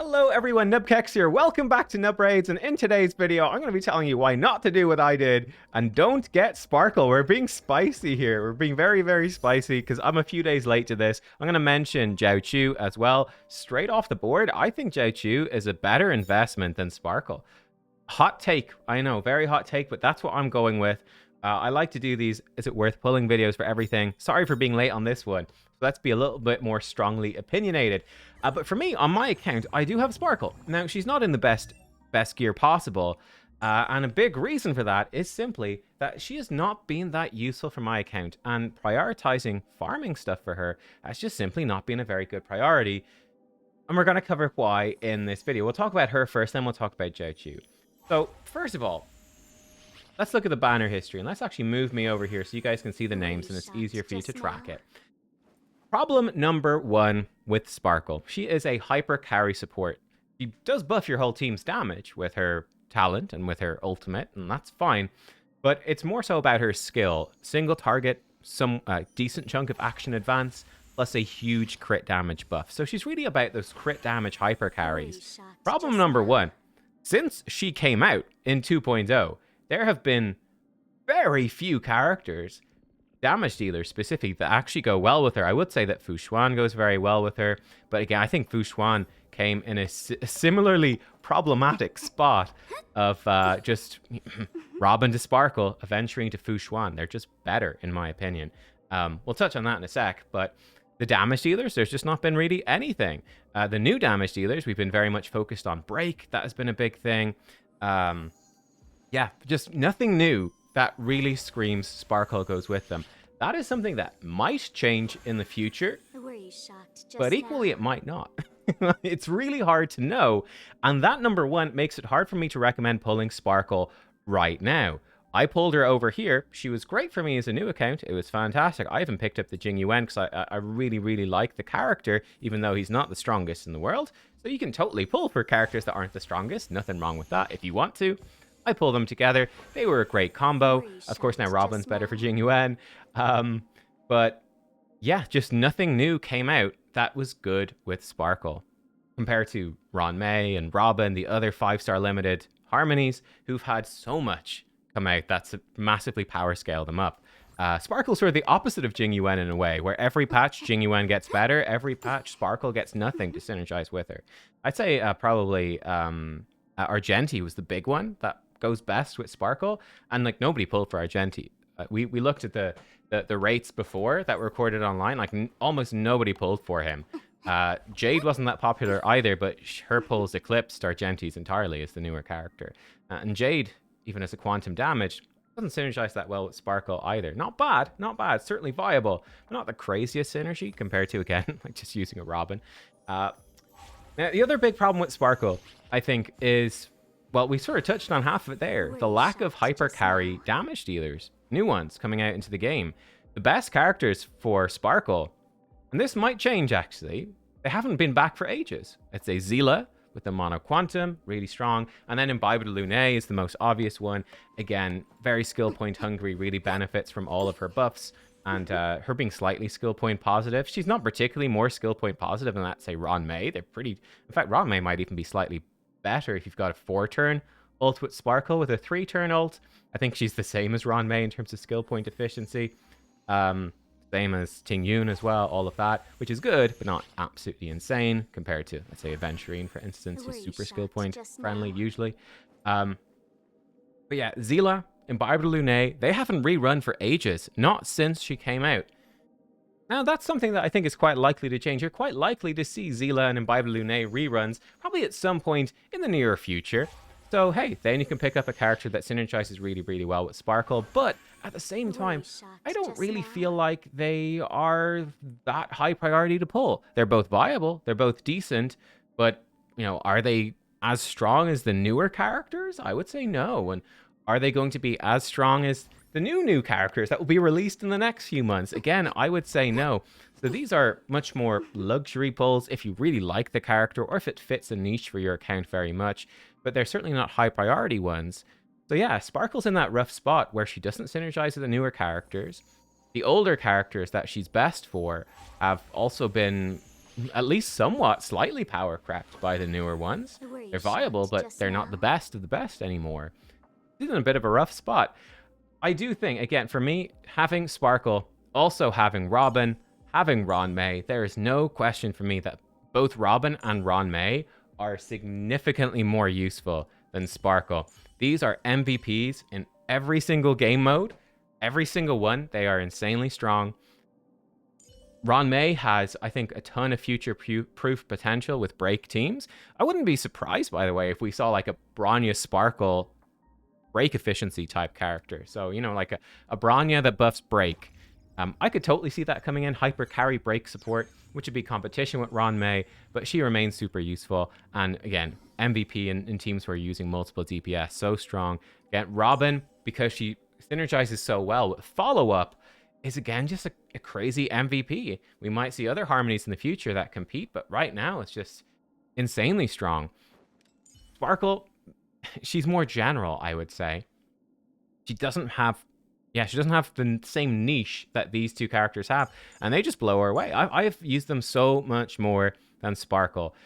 Hello everyone, nubkeks here. Welcome back to Nub Raids, and in today's video, I'm going to be telling you why not to do what I did and don't get Sparkle. We're being spicy here. We're being very, very spicy because I'm a few days late to this. I'm going to mention Jiaoqiu as well. Straight off the board, I think Jiaoqiu is a better investment than Sparkle. Hot take, I know, very hot take, but that's what I'm going with. I like to do these is it worth pulling videos for everything. Sorry for being late on this one. Let's be a little bit more strongly opinionated. But for me, on my account, I do have Sparkle. Now, she's not in the best gear possible. And a big reason for that is simply that she has not been that useful for my account. And prioritizing farming stuff for her has just simply not been a very good priority. And we're going to cover why in this video. We'll talk about her first, then we'll talk about Jiaoqiu. So, first of all, let's look at the banner history. And let's actually move me over here so you guys can see the names and it's easier for you to track it. Problem number one with Sparkle. She is a hyper carry support. She does buff your whole team's damage with her talent and with her ultimate, and that's fine. But it's more so about her skill. Single target, some decent chunk of action advance, plus a huge crit damage buff. So she's really about those crit damage hyper carries. Problem number one. Since she came out in 2.0, there have been very few characters, damage dealers specifically, that actually go well with her. I would say that Fu Xuan goes very well with her, but again, I think Fu Xuan came in a similarly problematic spot of just Robin to Sparkle, venturing to Fu Xuan. They're just better, in my opinion. We'll touch on that in a sec, but the damage dealers, there's just not been really anything. The new damage dealers, we've been very much focused on Break. That has been a big thing. Yeah, just nothing new that really screams Sparkle goes with them. That is something that might change in the future, but equally it might not. It's really hard to know, and that number one makes it hard for me to recommend pulling Sparkle right now. I pulled her over here. She was great for me as a new account. It was fantastic. I even picked up the Jing Yuan because I really, really like the character, even though he's not the strongest in the world. So you can totally pull for characters that aren't the strongest. Nothing wrong with that if you want to. I pulled them together. They were a great combo. Of course, now Robin's better for Jing Yuan. But yeah, just nothing new came out that was good with Sparkle compared to Ron May and Robin, the other 5-star limited harmonies who've had so much come out that's massively power scaled them up. Sparkle's sort of the opposite of Jing Yuan in a way, where every patch Jing Yuan gets better, every patch Sparkle gets nothing to synergize with her. I'd say probably Argenti was the big one that goes best with Sparkle, and like nobody pulled for Argenti. We looked at the rates before that were recorded online, like almost nobody pulled for him. Jade wasn't that popular either, but her pulls eclipsed Argenti's entirely as the newer character. And Jade, even as a quantum damage, doesn't synergize that well with Sparkle either. Not bad, certainly viable, but not the craziest synergy compared to, again, like just using a Robin. Now, the other big problem with Sparkle, I think, is, well, we sort of touched on half of it there. The lack of hyper carry damage dealers, new ones coming out into the game. The best characters for Sparkle, and this might change actually, they haven't been back for ages. It's a Zila with the Mono Quantum, really strong. And then Imbibe de Lune is the most obvious one. Again, very skill point hungry, really benefits from all of her buffs. And her being slightly skill point positive. She's not particularly more skill point positive than, let's say, Ron May. They're pretty... In fact, Ron May might even be slightly better if you've got a 4-turn ult with Sparkle. With a 3-turn ult, I think she's the same as Ron May in terms of skill point efficiency. Same as Ting Yun as well, all of that, which is good, but not absolutely insane compared to, let's say, Aventurine, for instance, who's super skill point friendly usually. But yeah, Zila, Imbibe de Lune, they haven't rerun for ages, not since she came out. Now, that's something that I think is quite likely to change. You're quite likely to see Zila and Imbibe de Lune reruns, probably at some point in the near future. So, hey, then you can pick up a character that synergizes really, really well with Sparkle, but at the same time, I don't really feel like they are that high priority to pull. They're both viable, they're both decent, but, you know, are they as strong as the newer characters? I would say no. And are they going to be as strong as the new characters that will be released in the next few months? Again, I would say no. So these are much more luxury pulls if you really like the character or if it fits a niche for your account very much, but they're certainly not high priority ones. So yeah, Sparkle's in that rough spot where she doesn't synergize with the newer characters. The older characters that she's best for have also been at least somewhat slightly power crept by the newer ones. Were you They're viable, shocked but just they're not the now? best of the best anymore. He's in a bit of a rough spot. I do think, again, for me, having Sparkle, also having Robin, having Ron May, there is no question for me that both Robin and Ron May are significantly more useful than Sparkle. These are MVPs in every single game mode. Every single one. They are insanely strong. Ron May has, I think, a ton of future-proof potential with break teams. I wouldn't be surprised, by the way, if we saw like a Bronya Sparkle break efficiency type character. So, you know, like a Bronya that buffs break. I could totally see that coming in. Hyper carry break support, which would be competition with Ron May, but she remains super useful. And again, MVP in teams who are using multiple DPS, so strong. Again, Robin, because she synergizes so well with follow-up, is again just a crazy MVP. We might see other harmonies in the future that compete, but right now it's just insanely strong. Sparkle, she's more general, I would say. She doesn't have the same niche that these two characters have, and they just blow her away. I've used them so much more than Sparkle.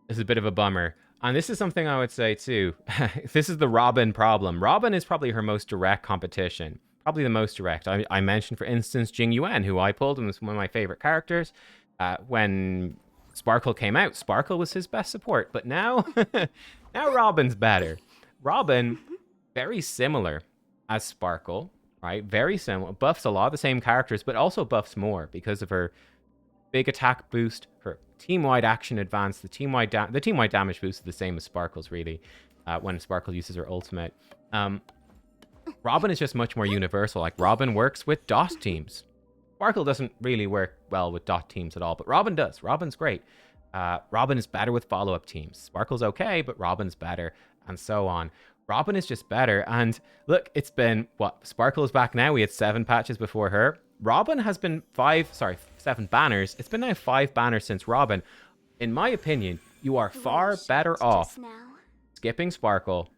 It's a bit of a bummer. And this is something I would say too. This is the Robin problem. Robin is probably her most direct competition. Probably the most direct. I mentioned, for instance, Jing Yuan, who I pulled and was one of my favorite characters. When Sparkle came out, Sparkle was his best support. But now, now Robin's better. Robin, very similar as Sparkle, right? Very similar. Buffs a lot of the same characters, but also buffs more because of her big attack boost, her team-wide action advance, the team-wide damage boost is the same as Sparkle's, really, when Sparkle uses her ultimate. Robin is just much more universal. Like, Robin works with DOS teams. Sparkle doesn't really work well with dot teams at all, but Robin does. Robin's great. Robin is better with follow-up teams. Sparkle's okay, but Robin's better, and so on. Robin is just better, and look, it's been, what, Sparkle is back now. We had 7 patches before her. Robin has been 7 banners. It's been now 5 banners since Robin. In my opinion, you are far better off skipping Sparkle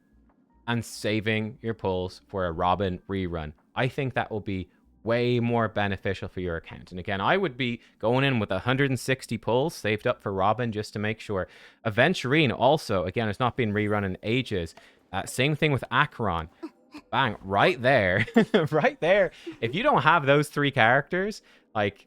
and saving your pulls for a Robin rerun. I think that will be way more beneficial for your account. And again, I would be going in with 160 pulls saved up for Robin just to make sure. Aventurine also, again, it's not been rerun in ages. Same thing with Acheron. Bang, right there. Right there. If you don't have those 3 characters, like,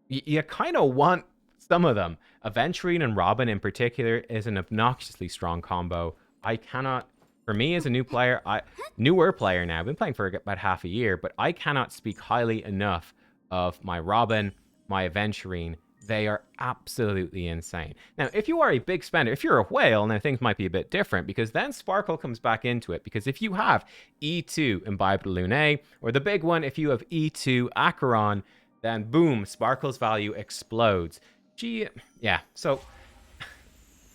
you kind of want some of them. Aventurine and Robin in particular is an obnoxiously strong combo. I cannot... For me as a newer player now, I've been playing for about half a year, but I cannot speak highly enough of my Robin, my Aventurine. They are absolutely insane. Now, if you are a big spender, if you're a whale, now things might be a bit different, because then Sparkle comes back into it. Because if you have E2 Imbibed Lune, or the big one, if you have E2 Acheron, then boom, Sparkle's value explodes. Yeah, so...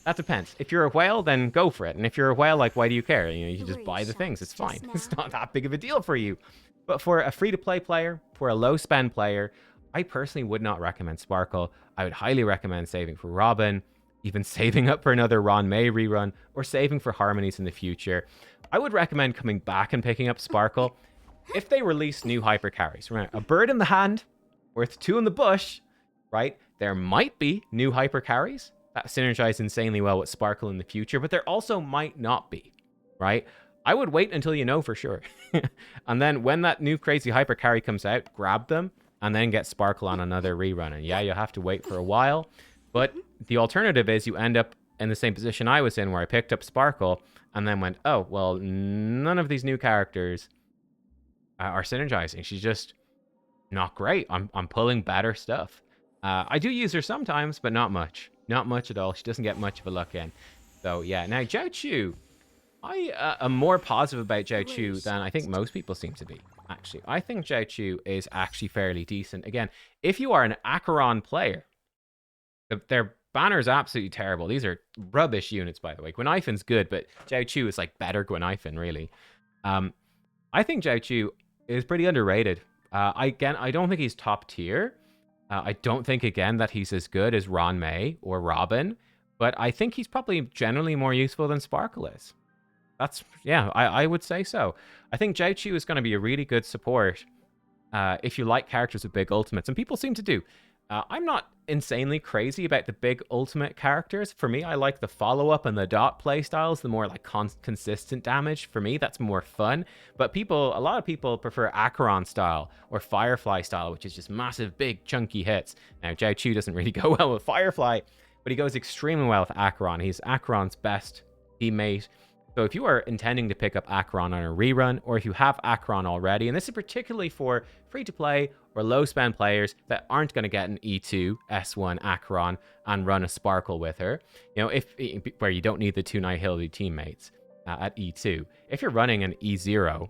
That depends. If you're a whale, then go for it. And if you're a whale, like, why do you care? You know, you just buy the things. It's fine. It's not that big of a deal for you. But for a free-to-play player, for a low-spend player, I personally would not recommend Sparkle. I would highly recommend saving for Robin, even saving up for another Ron May rerun, or saving for harmonies in the future. I would recommend coming back and picking up Sparkle if they release new hyper carries. Right? A bird in the hand, worth 2 in the bush, right? There might be new hyper carries that synergize insanely well with Sparkle in the future, but there also might not be, right? I would wait until you know for sure. And then when that new crazy hyper carry comes out, grab them, and then get Sparkle on another rerun. And yeah, you'll have to wait for a while, but the alternative is you end up in the same position I was in, where I picked up Sparkle, and then went, oh, well, none of these new characters are synergizing. She's just not great. I'm pulling better stuff. I do use her sometimes, but not much. Not much at all. She doesn't get much of a look in. So, yeah. Now, Jiaoqiu. I am more positive about Jiaoqiu than I think most people seem to be, actually. I think Jiaoqiu is actually fairly decent. Again, if you are an Acheron player, their banner is absolutely terrible. These are rubbish units, by the way. Gweniphen's good, but Jiaoqiu is like better Gweniphen, really. I think Jiaoqiu is pretty underrated. Again, I don't think he's top tier. I don't think, again, that he's as good as Ron May or Robin, but I think he's probably generally more useful than Sparkle is. Yeah, I would say so. I think Jiaoqiu is going to be a really good support if you like characters with big ultimates, and people seem to do. I'm not insanely crazy about the big ultimate characters. For me, I like the follow-up and the dot play styles, the more like consistent damage. For me, that's more fun. But a lot of people prefer Acheron style or Firefly style, which is just massive, big, chunky hits. Now, Jiaoqiu doesn't really go well with Firefly, but he goes extremely well with Acheron. He's Acheron's best teammate. So if you are intending to pick up Acheron on a rerun, or if you have Acheron already, and this is particularly for free-to-play or low-spend players that aren't going to get an E2 S1 Acheron and run a Sparkle with her, you know, where you don't need the 2 Nihility teammates at E2. If you're running an E0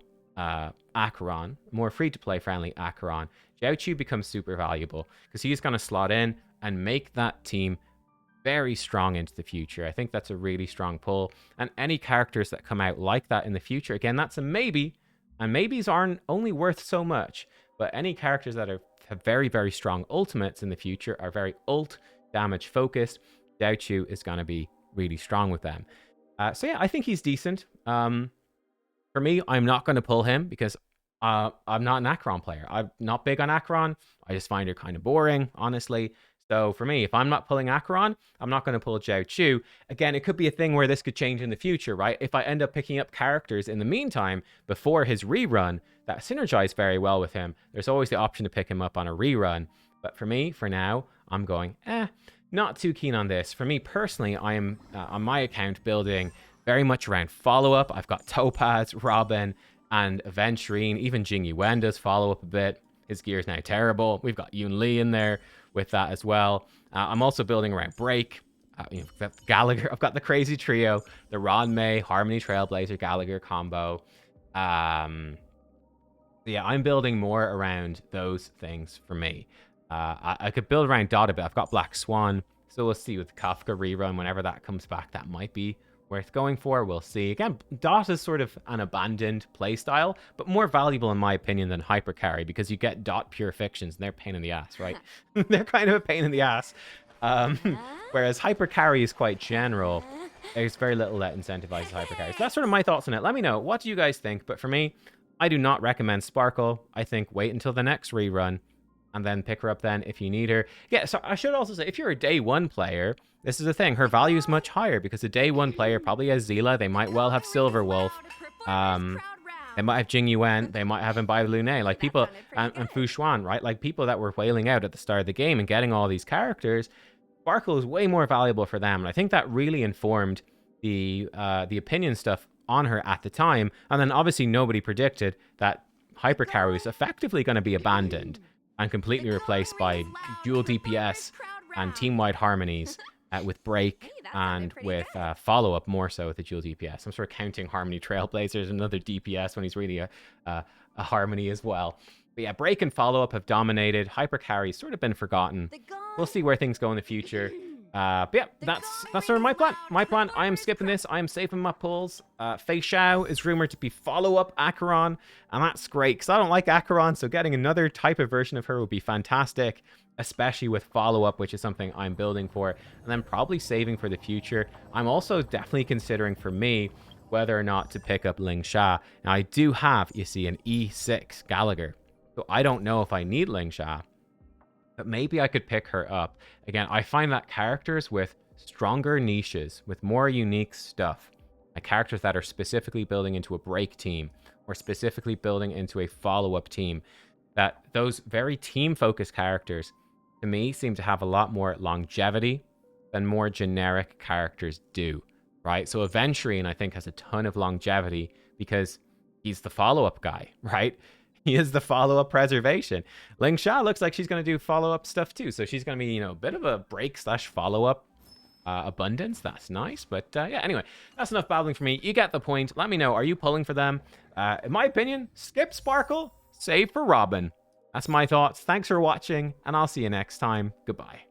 Acheron, more free-to-play friendly Acheron, Jiaoqiu becomes super valuable because he's going to slot in and make that team very strong into the future. I think that's a really strong pull. And any characters that come out like that in the future, again, that's a maybe. And maybes aren't only worth so much. But any characters that have very, very strong ultimates in the future are very ult damage focused. Jiaoqiu is going to be really strong with them. So yeah, I think he's decent. For me, I'm not going to pull him because I'm not an Acheron player. I'm not big on Acheron. I just find her kind of boring, honestly. So for me, if I'm not pulling Acheron, I'm not going to pull Jiaoqiu. Again, it could be a thing where this could change in the future, right? If I end up picking up characters in the meantime, before his rerun, that synergize very well with him, there's always the option to pick him up on a rerun. But for me, for now, I'm going, not too keen on this. For me personally, I am, on my account, building very much around follow-up. I've got Topaz, Robin, and Aventurine. Even Jing Yuan does follow-up a bit. His gear is now terrible. We've got Yun Li in there with that as well. I'm also building around Break. Gallagher. I've got the crazy trio, the Ron May, Harmony Trailblazer, Gallagher combo. Yeah, I'm building more around those things for me. I could build around Dot a bit. I've got Black Swan. So we'll see with Kafka rerun. Whenever that comes back, that might be worth going for. We'll see. Again, Dot is sort of an abandoned playstyle, but more valuable in my opinion than Hyper Carry because you get Dot pure fictions and they're a pain in the ass, right? They're kind of a pain in the ass. Whereas Hyper Carry is quite general. There's very little that incentivizes Hyper Carry. So that's sort of my thoughts on it. Let me know. What do you guys think? But for me, I do not recommend Sparkle. I think wait until the next rerun and then pick her up then if you need her. Yeah, so I should also say, if you're a day one player, this is the thing. Her value is much higher because a day one player probably has Zila. They might well have Silver Wolf. They might have Jing Yuan. They might have Imbibe Lune. Like people, and Fu Xuan, right? Like people that were wailing out at the start of the game and getting all these characters, Sparkle is way more valuable for them. And I think that really informed the opinion stuff on her at the time. And then obviously nobody predicted that Hyper Carry was effectively going to be abandoned and completely replaced by dual DPS and team-wide harmonies with Break and with follow-up more so with the dual DPS. I'm sort of counting Harmony Trailblazer as another DPS when he's really a harmony as well. But yeah, Break and follow-up have dominated. Hyper Carry's sort of been forgotten. We'll see where things go in the future. But yeah, that's sort of my plan. I am skipping this. I am saving my pulls. Fei Xiao is rumored to be follow-up Acheron, and that's great because I don't like Acheron, so getting another type of version of her would be fantastic, especially with follow-up, which is something I'm building for, and then probably saving for the future. I'm also definitely considering for me whether or not to pick up Ling Sha. Now, I do have, you see, an E6 Gallagher, so I don't know if I need Ling Sha. But maybe I could pick her up. Again, I find that characters with stronger niches, with more unique stuff, like characters that are specifically building into a Break team or specifically building into a follow-up team, that those very team-focused characters, to me, seem to have a lot more longevity than more generic characters do, right? So Aventurine, I think, has a ton of longevity because he's the follow-up guy, right? He is the follow-up preservation. Ling Sha looks like she's going to do follow-up stuff too. So she's going to be, you know, a bit of a Break / follow-up abundance. That's nice. But yeah, anyway, that's enough babbling for me. You get the point. Let me know. Are you pulling for them? In my opinion, skip Sparkle, save for Robin. That's my thoughts. Thanks for watching, and I'll see you next time. Goodbye.